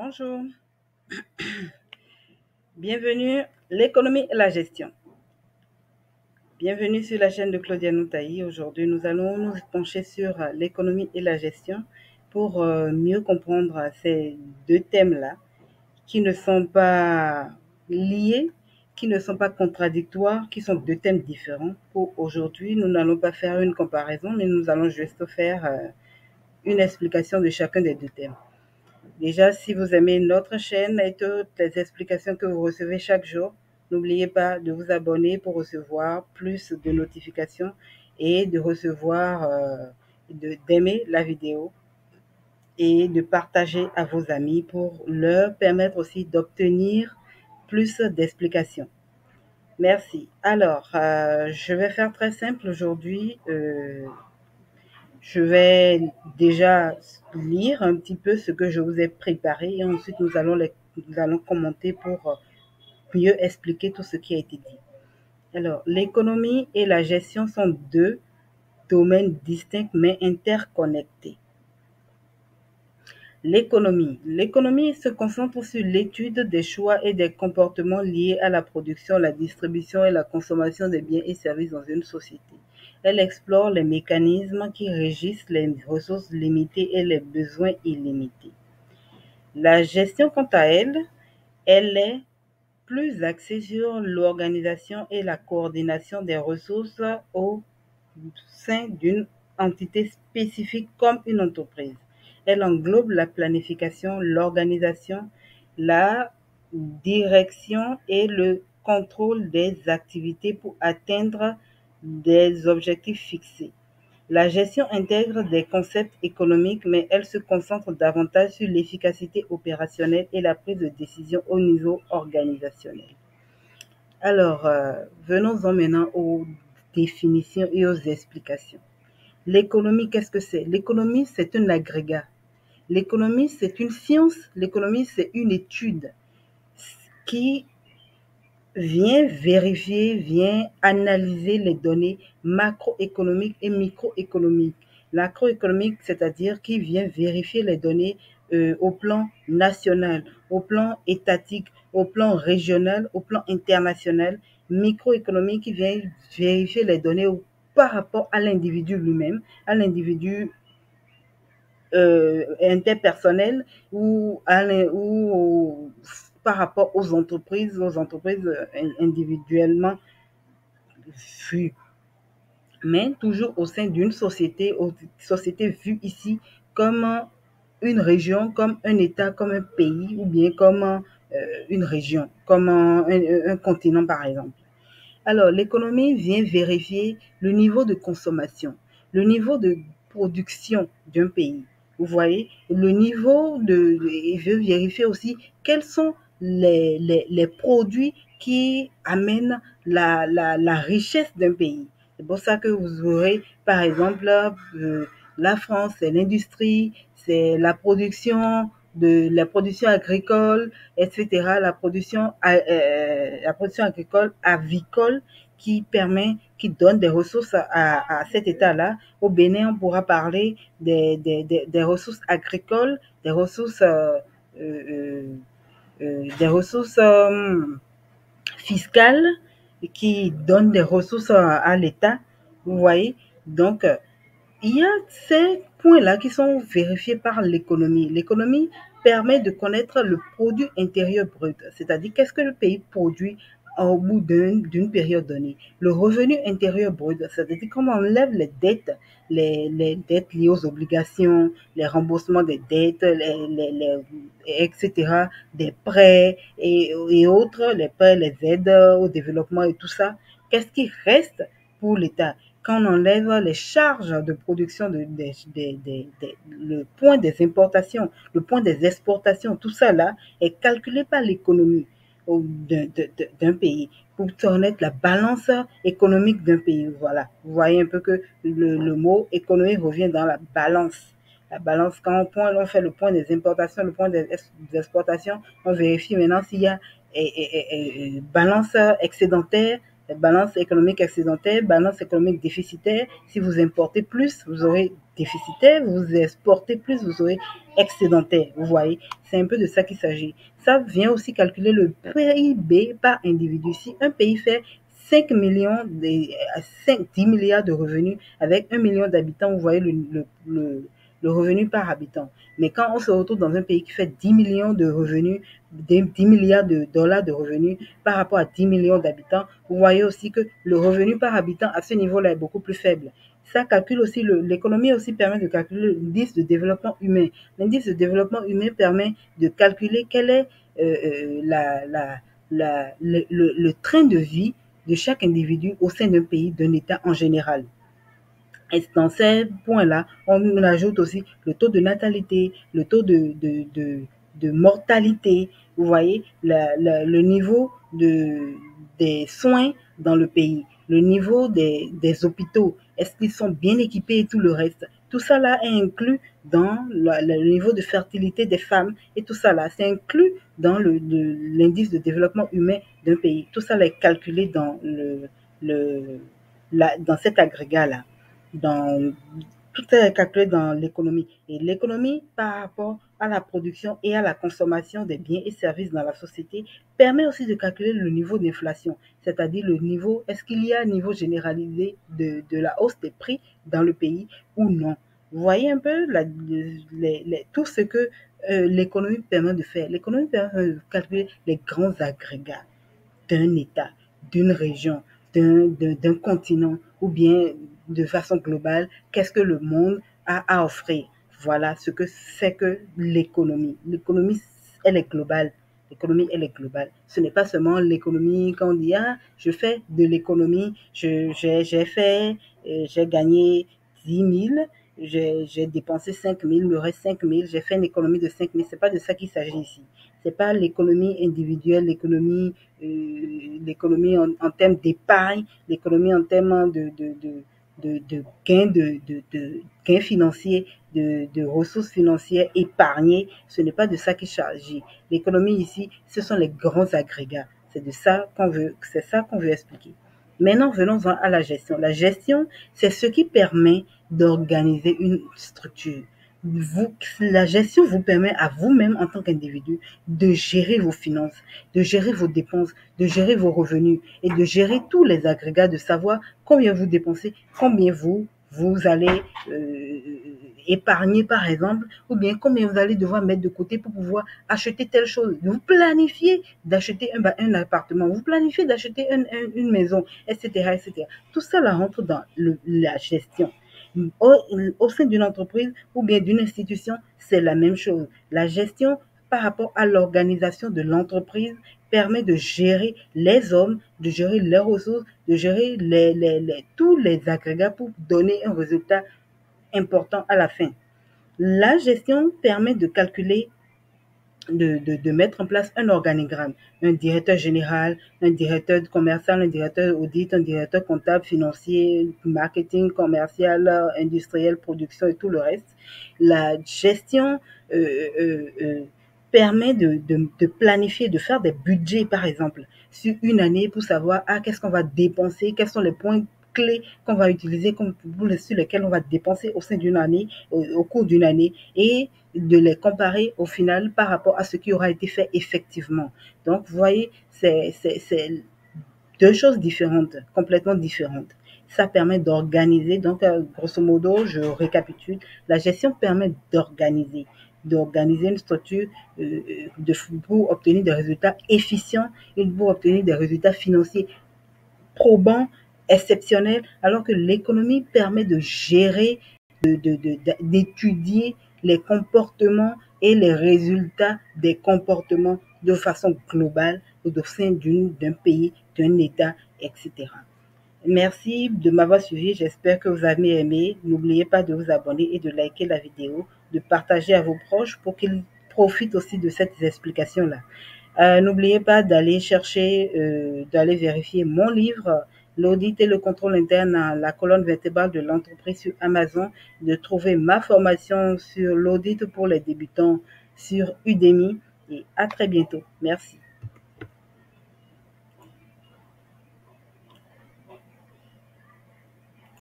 Bonjour, bienvenue l'économie et la gestion. Bienvenue sur la chaîne de Claudia Noutaï. Aujourd'hui, nous allons nous pencher sur l'économie et la gestion pour mieux comprendre ces deux thèmes-là qui ne sont pas liés, qui ne sont pas contradictoires, qui sont deux thèmes différents. Pour aujourd'hui, nous n'allons pas faire une comparaison, mais nous allons juste faire une explication de chacun des deux thèmes. Déjà, si vous aimez notre chaîne et toutes les explications que vous recevez chaque jour, n'oubliez pas de vous abonner pour recevoir plus de notifications et de recevoir, d'aimer la vidéo et de partager à vos amis pour leur permettre aussi d'obtenir plus d'explications. Merci. Alors, je vais faire très simple aujourd'hui. Je vais déjà lire un petit peu ce que je vous ai préparé et ensuite nous allons commenter pour mieux expliquer tout ce qui a été dit. Alors, l'économie et la gestion sont deux domaines distincts mais interconnectés. L'économie. L'économie se concentre sur l'étude des choix et des comportements liés à la production, la distribution et la consommation des biens et services dans une société. Elle explore les mécanismes qui régissent les ressources limitées et les besoins illimités. La gestion, quant à elle, elle est plus axée sur l'organisation et la coordination des ressources au sein d'une entité spécifique comme une entreprise. Elle englobe la planification, l'organisation, la direction et le contrôle des activités pour atteindre des objectifs fixés. La gestion intègre des concepts économiques, mais elle se concentre davantage sur l'efficacité opérationnelle et la prise de décision au niveau organisationnel. Alors, venons-en maintenant aux définitions et aux explications. L'économie, qu'est-ce que c'est? L'économie, c'est un agrégat. L'économie, c'est une science. L'économie, c'est une étude qui vient vérifier, vient analyser les données macroéconomiques et microéconomiques. Macroéconomique, c'est-à-dire qui vient vérifier les données au plan national, au plan étatique, au plan régional, au plan international. Microéconomique qui vient vérifier les données par rapport à l'individu lui-même, à l'individu interpersonnel ou par rapport aux entreprises individuellement vues, mais toujours au sein d'une société vue ici comme une région, comme un État, comme un pays ou bien comme une région, comme un continent par exemple. Alors, l'économie vient vérifier le niveau de consommation, le niveau de production d'un pays. Vous voyez, le niveau il veut vérifier aussi quels sont les produits qui amènent la richesse d'un pays. C'est pour ça que vous aurez, par exemple, la France, c'est l'industrie, c'est la production agricole, etc. La production agricole, avicole, qui donne des ressources à cet État-là. Au Bénin, on pourra parler des ressources agricoles, des ressources fiscales qui donnent des ressources à l'État. Vous voyez, donc il y a ces points-là qui sont vérifiés par l'économie. L'économie permet de connaître le produit intérieur brut, c'est-à-dire qu'est-ce que le pays produit au bout d'une période donnée. Le revenu intérieur brut, c'est-à-dire comment on enlève les dettes liées aux obligations, les remboursements des dettes, etc., des prêts et autres, les prêts, les aides au développement et tout ça. Qu'est-ce qui reste pour l'État? Quand on enlève les charges de production, le point des importations, le point des exportations, tout ça là est calculé par l'économie d'un pays pour connaître la balance économique d'un pays. Voilà, vous voyez un peu que le mot économie revient dans la balance. La balance, quand on fait le point des importations, le point des exportations, on vérifie maintenant s'il y a balance excédentaire balance économique excédentaire, balance économique déficitaire. Si vous importez plus, vous aurez déficitaire, vous exportez plus, vous aurez excédentaire. Vous voyez, c'est un peu de ça qu'il s'agit. Ça vient aussi calculer le PIB par individu. Si un pays fait 5 millions, 10 milliards de revenus avec 1 million d'habitants, vous voyez le revenu par habitant. Mais quand on se retrouve dans un pays qui fait 10 millions de revenus, 10 milliards de dollars de revenus par rapport à 10 millions d'habitants, vous voyez aussi que le revenu par habitant à ce niveau-là est beaucoup plus faible. Ça calcule aussi, l'économie aussi permet de calculer l'indice de développement humain. L'indice de développement humain permet de calculer quel est le train de vie de chaque individu au sein d'un pays, d'un État en général. Et dans ces points-là, on ajoute aussi le taux de natalité, le taux de mortalité, vous voyez, le niveau des soins dans le pays, le niveau des hôpitaux, est-ce qu'ils sont bien équipés et tout le reste. Tout ça là est inclus dans le niveau de fertilité des femmes et tout ça là, c'est inclus dans l'indice de développement humain d'un pays. Tout ça là est calculé dans dans cet agrégat-là. Dans, tout est calculé dans l'économie. Et l'économie, par rapport à la production et à la consommation des biens et services dans la société, permet aussi de calculer le niveau d'inflation, c'est-à-dire le niveau, est-ce qu'il y a un niveau généralisé de la hausse des prix dans le pays ou non. Vous voyez un peu tout ce que l'économie permet de faire. L'économie permet de calculer les grands agrégats d'un État, d'une région, d'un continent, ou bien de façon globale, qu'est-ce que le monde a à offrir. Voilà ce que c'est que l'économie. L'économie, elle est globale. L'économie, elle est globale. Ce n'est pas seulement l'économie quand on dit, ah, je fais de l'économie, j'ai gagné 10 000, j'ai dépensé 5 000, il me reste 5 000, j'ai fait une économie de 5 000. Ce n'est pas de ça qu'il s'agit ici. Ce n'est pas l'économie individuelle, l'économie en termes d'épargne, l'économie en termes de gains financiers, de ressources financières épargnées. Ce n'est pas de ça qu'il s'agit. L'économie ici, ce sont les grands agrégats. C'est ça qu'on veut expliquer. Maintenant, venons-en à la gestion. La gestion, c'est ce qui permet d'organiser une structure. La gestion vous permet à vous-même en tant qu'individu de gérer vos finances, de gérer vos dépenses, de gérer vos revenus et de gérer tous les agrégats, de savoir combien vous dépensez, combien vous allez épargner par exemple, ou bien combien vous allez devoir mettre de côté pour pouvoir acheter telle chose. Vous planifiez d'acheter un appartement, vous planifiez d'acheter une maison, etc., etc. Tout ça là rentre dans la gestion. Au sein d'une entreprise ou bien d'une institution, c'est la même chose. La gestion par rapport à l'organisation de l'entreprise permet de gérer les hommes, de gérer les ressources, de gérer tous les agrégats pour donner un résultat important à la fin. La gestion permet de calculer, de mettre en place un organigramme, un directeur général, un directeur commercial, un directeur audit, un directeur comptable, financier, marketing, commercial, industriel, production et tout le reste. La gestion permet de planifier, de faire des budgets, par exemple, sur une année pour savoir qu'est-ce qu'on va dépenser, quels sont les points clés qu'on va utiliser sur lesquels on va dépenser au sein d'une année, au cours d'une année, et de les comparer au final par rapport à ce qui aura été fait effectivement. Donc, vous voyez, c'est deux choses différentes, complètement différentes. Ça permet d'organiser. Donc, grosso modo, je récapitule. La gestion permet d'organiser une structure pour obtenir des résultats efficients et pour obtenir des résultats financiers probants, exceptionnels, alors que l'économie permet de gérer, d'étudier les comportements et les résultats des comportements de façon globale au sein d'un pays, d'un État, etc. Merci de m'avoir suivi. J'espère que vous avez aimé. N'oubliez pas de vous abonner et de liker la vidéo, de partager à vos proches pour qu'ils profitent aussi de cette explication-là. N'oubliez pas d'aller d'aller vérifier mon livre, L'audit et le contrôle interne à la colonne vertébrale de l'entreprise sur Amazon, de trouver ma formation sur l'audit pour les débutants sur Udemy et à très bientôt. Merci.